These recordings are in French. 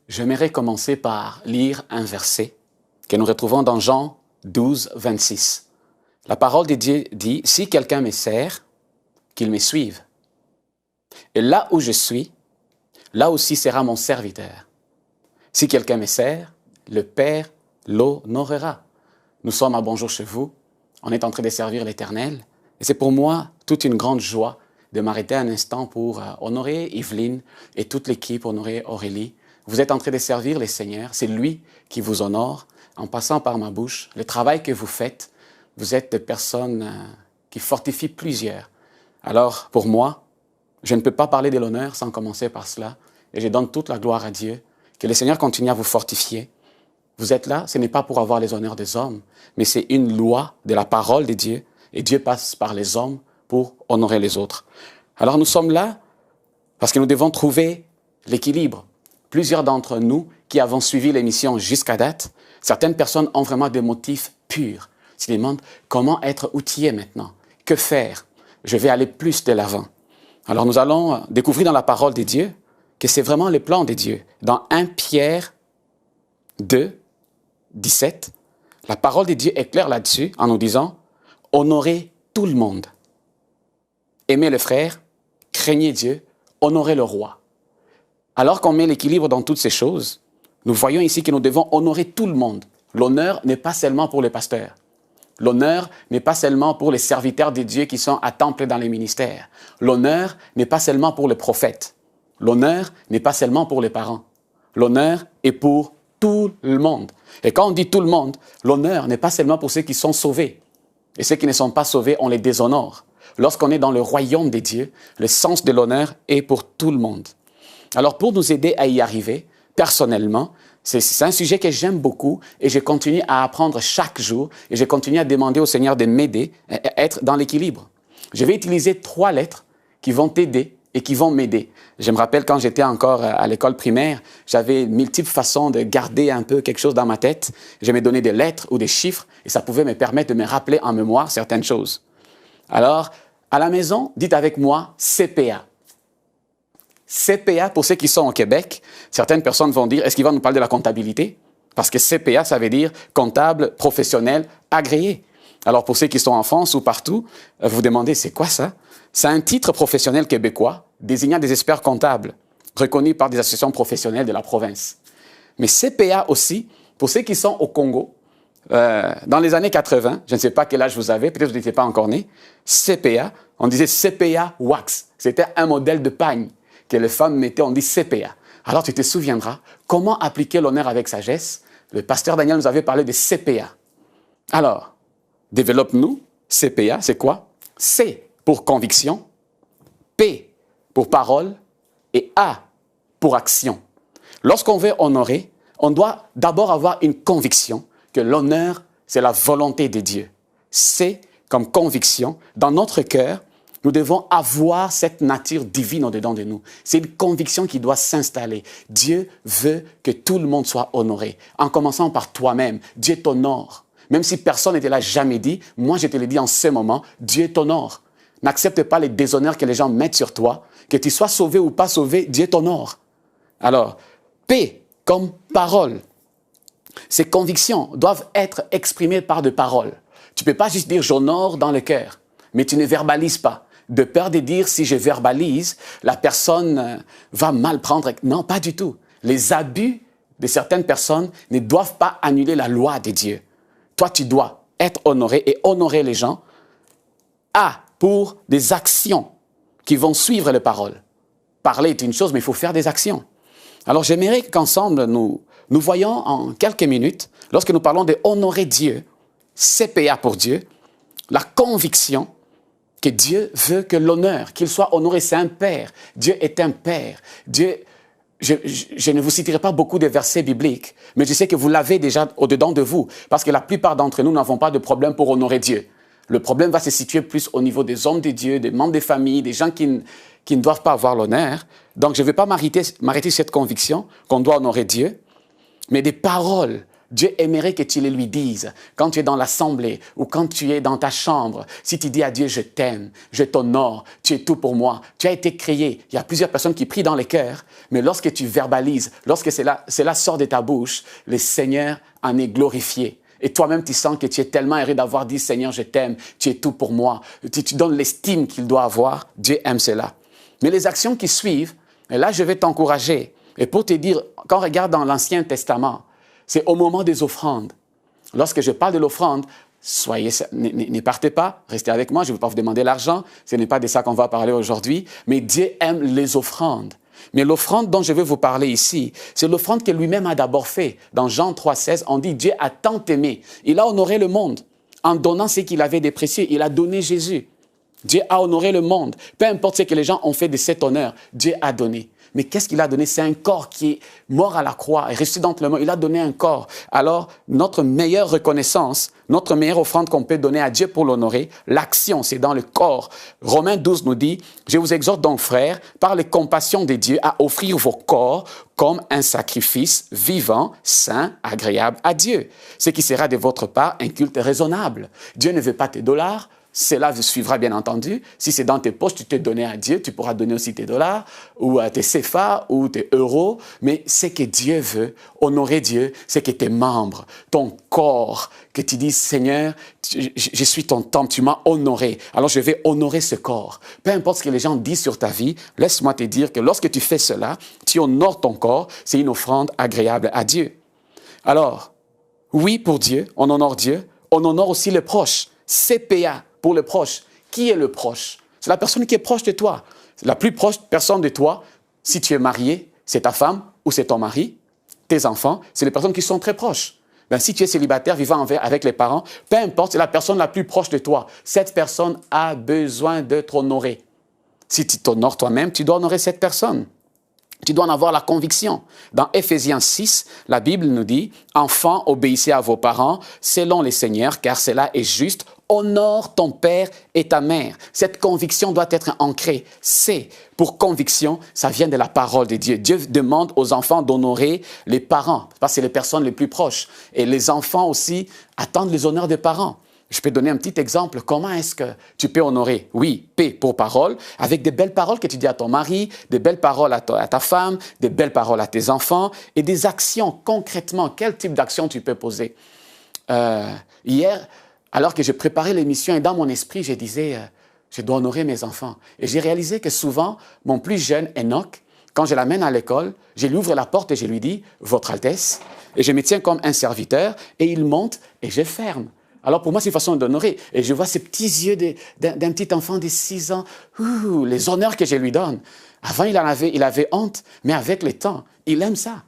J'aimerais commencer par lire un verset que nous retrouvons dans Jean 12, 26. La parole de Dieu dit, « Si quelqu'un me sert, qu'il me suive. Et là où je suis, là aussi sera mon serviteur. Si quelqu'un me sert, le Père l'honorera. » Nous sommes à Bonjour chez vous. On est en train de servir l'Éternel. Et c'est pour moi toute une grande joie de m'arrêter un instant pour honorer Yveline et toute l'équipe, honorer Aurélie. Vous êtes en train de servir le Seigneur. C'est lui qui vous honore en passant par ma bouche. Le travail que vous faites, vous êtes des personnes qui fortifient plusieurs. Alors, pour moi, je ne peux pas parler de l'honneur sans commencer par cela. Et je donne toute la gloire à Dieu. Que le Seigneur continue à vous fortifier. Vous êtes là, ce n'est pas pour avoir les honneurs des hommes, mais c'est une loi de la parole de Dieu. Et Dieu passe par les hommes pour honorer les autres. Alors nous sommes là parce que nous devons trouver l'équilibre. Plusieurs d'entre nous qui avons suivi l'émission jusqu'à date, certaines personnes ont vraiment des motifs purs. Ils se demandent comment être outillé maintenant. Que faire? Je vais aller plus de l'avant. Alors nous allons découvrir dans la parole de Dieu que c'est vraiment le plan de Dieu. Dans 1 Pierre 2, 17, la parole de Dieu est claire là-dessus en nous disant « Honorez tout le monde. Aimez le frère, craignez Dieu, honorez le roi. » Alors qu'on met l'équilibre dans toutes ces choses, nous voyons ici que nous devons honorer tout le monde. L'honneur n'est pas seulement pour les pasteurs. L'honneur n'est pas seulement pour les serviteurs de Dieu qui sont à temps plein dans les ministères. L'honneur n'est pas seulement pour les prophètes. L'honneur n'est pas seulement pour les parents. L'honneur est pour tout le monde. Et quand on dit tout le monde, l'honneur n'est pas seulement pour ceux qui sont sauvés. Et ceux qui ne sont pas sauvés, on les déshonore. Lorsqu'on est dans le royaume de Dieu, le sens de l'honneur est pour tout le monde. Alors pour nous aider à y arriver, personnellement, c'est un sujet que j'aime beaucoup et je continue à apprendre chaque jour et je continue à demander au Seigneur de m'aider à être dans l'équilibre. Je vais utiliser 3 lettres qui vont t'aider et qui vont m'aider. Je me rappelle quand j'étais encore à l'école primaire, j'avais multiples façons de garder un peu quelque chose dans ma tête. Je me donnais des lettres ou des chiffres et ça pouvait me permettre de me rappeler en mémoire certaines choses. Alors, à la maison, dites avec moi CPA. CPA, pour ceux qui sont au Québec, certaines personnes vont dire, est-ce qu'il va nous parler de la comptabilité? Parce que CPA, ça veut dire comptable, professionnel, agréé. Alors, pour ceux qui sont en France ou partout, vous vous demandez, c'est quoi ça? C'est un titre professionnel québécois désignant des experts comptables reconnus par des associations professionnelles de la province. Mais CPA aussi, pour ceux qui sont au Congo, dans les années 80, je ne sais pas quel âge vous avez, peut-être que vous n'étiez pas encore né, CPA, on disait CPA Wax. C'était un modèle de pagne que les femmes mettaient, on dit CPA. Alors tu te souviendras, comment appliquer l'honneur avec sagesse? Le pasteur Daniel nous avait parlé de CPA. Alors, développe-nous, CPA, c'est quoi? C pour conviction, P pour parole et A pour action. Lorsqu'on veut honorer, on doit d'abord avoir une conviction que l'honneur, c'est la volonté de Dieu. C comme conviction, dans notre cœur, nous devons avoir cette nature divine au-dedans de nous. C'est une conviction qui doit s'installer. Dieu veut que tout le monde soit honoré. En commençant par toi-même, Dieu t'honore. Même si personne ne te l'a jamais dit, moi je te le dis en ce moment, Dieu t'honore. N'accepte pas les déshonneurs que les gens mettent sur toi. Que tu sois sauvé ou pas sauvé, Dieu t'honore. Alors, P comme parole. Ces convictions doivent être exprimées par des paroles. Tu ne peux pas juste dire « j'honore dans le cœur », mais tu ne verbalises pas. De peur de dire, si je verbalise, la personne va mal prendre. Non, pas du tout. Les abus de certaines personnes ne doivent pas annuler la loi de Dieu. Toi, tu dois être honoré et honorer les gens. A, pour des actions qui vont suivre les paroles. Parler est une chose, mais il faut faire des actions. Alors, j'aimerais qu'ensemble, nous voyons en quelques minutes, lorsque nous parlons de honorer Dieu, CPA pour Dieu, la conviction que Dieu veut que l'honneur, qu'il soit honoré, c'est un Père. Dieu est un Père. Dieu, je ne vous citerai pas beaucoup de versets bibliques, mais je sais que vous l'avez déjà au-dedans de vous, parce que la plupart d'entre nous n'avons pas de problème pour honorer Dieu. Le problème va se situer plus au niveau des hommes de Dieu, des membres des familles, des gens qui ne doivent pas avoir l'honneur. Donc, je ne vais pas m'arrêter sur cette conviction qu'on doit honorer Dieu, mais des paroles Dieu aimerait que tu les lui dises quand tu es dans l'assemblée ou quand tu es dans ta chambre. Si tu dis à Dieu, je t'aime, je t'honore, tu es tout pour moi, tu as été créé. Il y a plusieurs personnes qui prient dans les cœurs, mais lorsque tu verbalises, lorsque cela sort de ta bouche, le Seigneur en est glorifié. Et toi-même, tu sens que tu es tellement heureux d'avoir dit, Seigneur, je t'aime, tu es tout pour moi. Tu donnes l'estime qu'il doit avoir. Dieu aime cela. Mais les actions qui suivent, et là, je vais t'encourager. Et pour te dire, quand on regarde dans l'Ancien Testament, c'est au moment des offrandes. Lorsque je parle de l'offrande, ne partez pas, restez avec moi, je ne vais pas vous demander l'argent, ce n'est pas de ça qu'on va parler aujourd'hui, mais Dieu aime les offrandes. Mais l'offrande dont je veux vous parler ici, c'est l'offrande que lui-même a d'abord fait. Dans Jean 3,16, on dit « Dieu a tant aimé ». Il a honoré le monde en donnant ce qu'il avait de précieux. Il a donné Jésus. Dieu a honoré le monde. Peu importe ce que les gens ont fait de cet honneur, Dieu a donné. Mais qu'est-ce qu'il a donné? C'est un corps qui est mort à la croix et ressuscité d'entre les morts. Il a donné un corps. Alors, notre meilleure reconnaissance, notre meilleure offrande qu'on peut donner à Dieu pour l'honorer, l'action, c'est dans le corps. Romains 12 nous dit, « Je vous exhorte donc, frères, par les compassions de Dieu, à offrir vos corps comme un sacrifice vivant, saint, agréable à Dieu. Ce qui sera de votre part un culte raisonnable. » Dieu ne veut pas tes dollars. Cela suivra bien entendu. Si c'est dans tes poches, tu t'es donné à Dieu, tu pourras donner aussi tes dollars, ou tes CFA, ou tes euros. Mais ce que Dieu veut, honorer Dieu, c'est que tes membres, ton corps, que tu dis, Seigneur, je suis ton temple, tu m'as honoré. Alors je vais honorer ce corps. Peu importe ce que les gens disent sur ta vie, laisse-moi te dire que lorsque tu fais cela, tu honores ton corps, c'est une offrande agréable à Dieu. Alors, oui, pour Dieu, on honore Dieu, on honore aussi les proches. CPA. Pour le proche. Qui est le proche? C'est la personne qui est proche de toi. La plus proche personne de toi, si tu es marié, c'est ta femme ou c'est ton mari. Tes enfants, c'est les personnes qui sont très proches. Ben, si tu es célibataire, vivant avec les parents, peu importe, c'est la personne la plus proche de toi. Cette personne a besoin d'être honorée. Si tu t'honores toi-même, tu dois honorer cette personne. Tu dois en avoir la conviction. Dans Éphésiens 6, la Bible nous dit « Enfants, obéissez à vos parents selon les seigneurs, car cela est juste. Honore ton père et ta mère. » Cette conviction doit être ancrée. C'est pour conviction, ça vient de la parole de Dieu. Dieu demande aux enfants d'honorer les parents, parce que c'est les personnes les plus proches. Et les enfants aussi attendent les honneurs des parents. Je peux donner un petit exemple. Comment est-ce que tu peux honorer? Oui, P pour parole, avec des belles paroles que tu dis à ton mari, des belles paroles à ta femme, des belles paroles à tes enfants et des actions concrètement. Quel type d'action tu peux poser? Hier, alors que je préparais l'émission et dans mon esprit, je disais, je dois honorer mes enfants. Et j'ai réalisé que souvent, mon plus jeune, Enoch, quand je l'amène à l'école, je lui ouvre la porte et je lui dis, « Votre Altesse », et je me tiens comme un serviteur et il monte et je ferme. Alors pour moi, c'est une façon d'honorer. Et je vois ces petits yeux d'un petit enfant de 6 ans, les honneurs que je lui donne. Avant, il avait honte, mais avec le temps, il aime ça.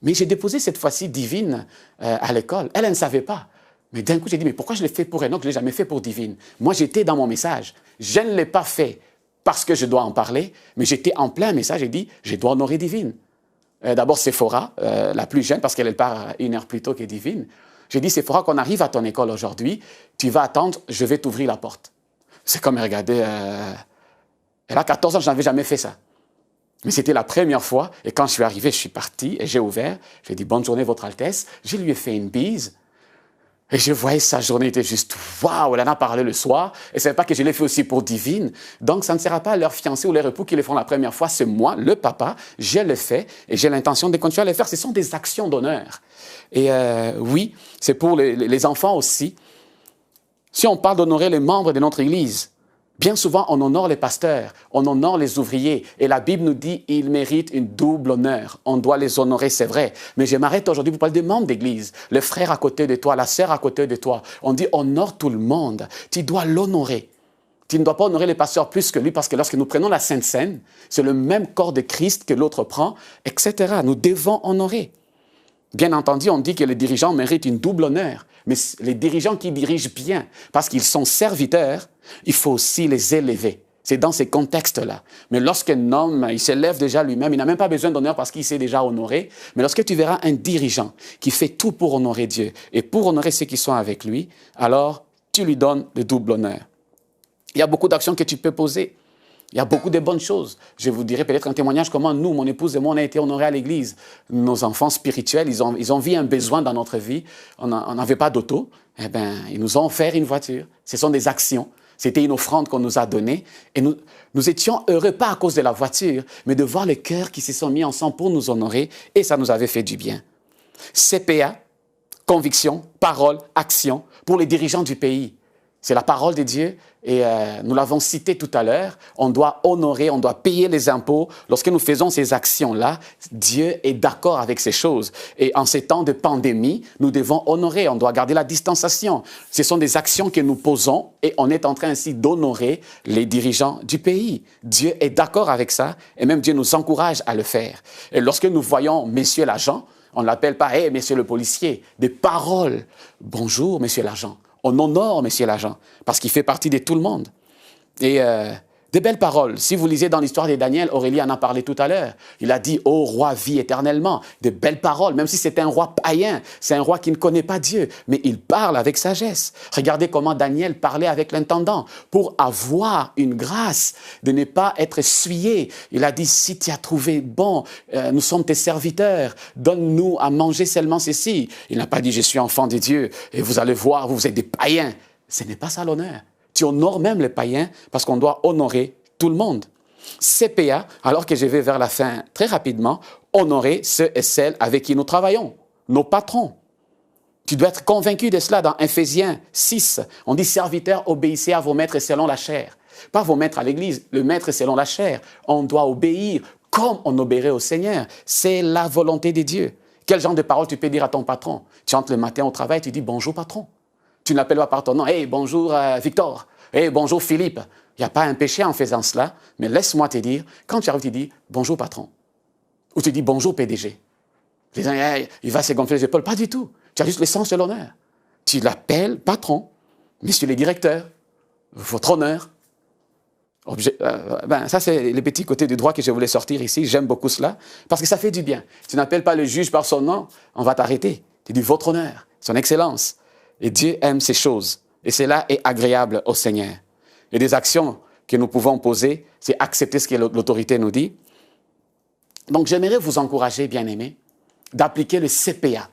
Mais j'ai déposé cette fois-ci Divine à l'école. Elle ne savait pas. Mais d'un coup, j'ai dit, mais pourquoi je l'ai fait pour Enoch, je ne l'ai jamais fait pour Divine? Moi, j'étais dans mon message. Je ne l'ai pas fait parce que je dois en parler, mais j'étais en plein message et dit, je dois honorer Divine. D'abord, Sephora, la plus jeune, parce qu'elle part 1 heure plus tôt que Divine. J'ai dit, Sephora, qu'on arrive à ton école aujourd'hui, tu vas attendre, je vais t'ouvrir la porte. C'est comme regarder, elle a 14 ans, je n'avais jamais fait ça. Mais c'était la première fois, et quand je suis arrivé, je suis parti, et j'ai ouvert, j'ai dit, bonne journée, Votre Altesse, je lui ai fait une bise, et je voyais sa journée était juste, waouh, elle en a parlé le soir, et ce n'est pas que je l'ai fait aussi pour Divine, donc ça ne sera pas leur fiancé ou leur époux qui le font la première fois, c'est moi, le papa, je le fais, et j'ai l'intention de continuer à le faire, ce sont des actions d'honneur. Et oui, c'est pour les enfants aussi. Si on parle d'honorer les membres de notre Église, bien souvent, on honore les pasteurs, on honore les ouvriers. Et la Bible nous dit qu'ils méritent une double honneur. On doit les honorer, c'est vrai. Mais je m'arrête aujourd'hui pour parler des membres d'Église, le frère à côté de toi, la sœur à côté de toi. On dit honore tout le monde. Tu dois l'honorer. Tu ne dois pas honorer les pasteurs plus que lui, parce que lorsque nous prenons la Sainte Seine, c'est le même corps de Christ que l'autre prend, etc. Nous devons honorer. Bien entendu, on dit que les dirigeants méritent une double honneur, mais les dirigeants qui dirigent bien, parce qu'ils sont serviteurs, il faut aussi les élever. C'est dans ces contextes-là. Mais lorsqu'un homme, il s'élève déjà lui-même, il n'a même pas besoin d'honneur parce qu'il s'est déjà honoré. Mais lorsque tu verras un dirigeant qui fait tout pour honorer Dieu et pour honorer ceux qui sont avec lui, alors tu lui donnes le double honneur. Il y a beaucoup d'actions que tu peux poser. Il y a beaucoup de bonnes choses. Je vous dirai peut-être un témoignage comment nous, mon épouse et moi, on a été honorés à l'église. Nos enfants spirituels, ils ont vu un besoin dans notre vie. On n'avait pas d'auto. Eh bien, ils nous ont offert une voiture. Ce sont des actions. C'était une offrande qu'on nous a donnée. Et nous étions heureux, pas à cause de la voiture, mais de voir les cœurs qui se sont mis ensemble pour nous honorer. Et ça nous avait fait du bien. CPA, conviction, parole, action, pour les dirigeants du pays. C'est la parole de Dieu et nous l'avons cité tout à l'heure. On doit honorer, on doit payer les impôts. Lorsque nous faisons ces actions-là, Dieu est d'accord avec ces choses. Et en ces temps de pandémie, nous devons honorer, on doit garder la distanciation. Ce sont des actions que nous posons et on est en train ainsi d'honorer les dirigeants du pays. Dieu est d'accord avec ça et même Dieu nous encourage à le faire. Et lorsque nous voyons Monsieur l'agent, on ne l'appelle pas « Hey, Monsieur le policier », des paroles. « Bonjour, Monsieur l'agent ». On honore Monsieur l'agent parce qu'il fait partie de tout le monde. Et des belles paroles. Si vous lisez dans l'histoire de Daniel, Aurélie en a parlé tout à l'heure. Il a dit « Ô roi, vis éternellement ». Des belles paroles, même si c'est un roi païen, c'est un roi qui ne connaît pas Dieu, mais il parle avec sagesse. Regardez comment Daniel parlait avec l'intendant pour avoir une grâce de ne pas être essuyé. Il a dit « Si tu as trouvé bon, nous sommes tes serviteurs, donne-nous à manger seulement ceci ». Il n'a pas dit « Je suis enfant de Dieu et vous allez voir, vous êtes des païens ». Ce n'est pas ça l'honneur. Tu honores même les païens parce qu'on doit honorer tout le monde. CPA, alors que je vais vers la fin très rapidement, honorer ceux et celles avec qui nous travaillons, nos patrons. Tu dois être convaincu de cela dans Ephésiens 6. On dit « Serviteurs, obéissez à vos maîtres selon la chair ». Pas vos maîtres à l'église, le maître selon la chair. On doit obéir comme on obéirait au Seigneur. C'est la volonté de Dieu. Quel genre de parole tu peux dire à ton patron? Tu entres le matin au travail, tu dis « Bonjour patron ». Tu ne l'appelles pas par ton nom. « Hey, bonjour Victor. Hey, bonjour Philippe. » Il n'y a pas un péché en faisant cela, mais laisse-moi te dire, quand tu arrives, tu dis « Bonjour patron » ou tu dis « Bonjour PDG ». Les gens, hey, il va se gonfler les épaules. Pas du tout. Tu as juste le sens de l'honneur. Tu l'appelles patron, monsieur le directeur, votre honneur. Ça, c'est les petits côtés du droit que je voulais sortir ici. J'aime beaucoup cela parce que ça fait du bien. Tu n'appelles pas le juge par son nom, on va t'arrêter. Tu dis votre honneur, son excellence. Et Dieu aime ces choses. Et cela est agréable au Seigneur. Et des actions que nous pouvons poser, c'est accepter ce que l'autorité nous dit. Donc, j'aimerais vous encourager, bien-aimés, d'appliquer le CPA,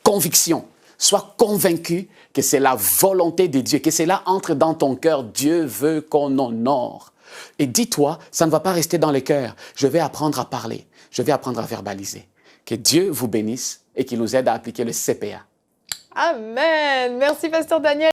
conviction. Sois convaincu que c'est la volonté de Dieu, que cela entre dans ton cœur. Dieu veut qu'on honore. Et dis-toi, ça ne va pas rester dans le cœur. Je vais apprendre à parler. Je vais apprendre à verbaliser. Que Dieu vous bénisse et qu'il nous aide à appliquer le CPA. Amen. Merci, Pasteur Daniel.